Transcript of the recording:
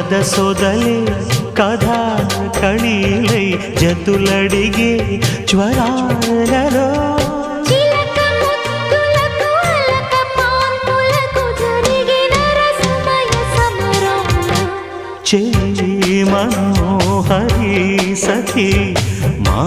కథ సొదలే కథా కళీలై జతులడిగే జ్వరాలలో చిలక ముద్దులకు అలక పాన్పులకు జరిగిన రసమయ సమరంలో చెలి మనోహరి సఖి మా